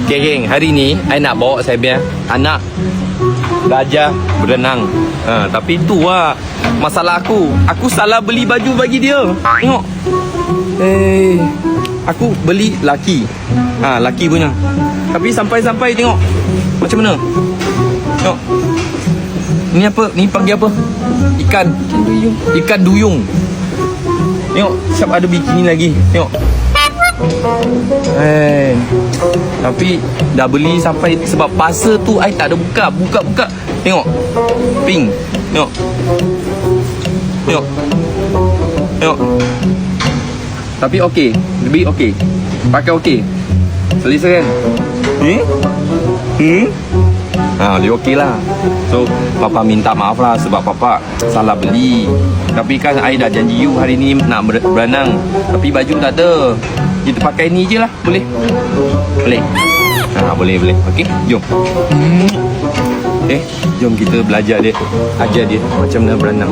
Okay geng, hari ni I nak bawa saya punya anak belajar berenang. Tapi tu lah masalah aku. Aku salah beli baju bagi dia. Tengok. Aku beli laki. Laki punya. Tapi sampai-sampai tengok. Macam mana? Tengok. Ni apa? Ni panggil apa? Ikan duyung. Ikan duyung. Tengok, siap ada bikini lagi. Tengok. Tapi dah beli sampai sebab pasar tu I tak ada buka. Tengok. Pink. Tengok. Tapi okey, lebih okey. Pakai okey. Selesa kan? Dia okey lah. So Papa minta maaf lah sebab Papa salah beli. Tapi kan I dah janji you hari ni nak berenang. Tapi baju tak ada. Kita pakai ni je lah. Boleh? Boleh? Boleh. Okey, jom. Jom kita belajar dia. Ajar dia macam mana berenang.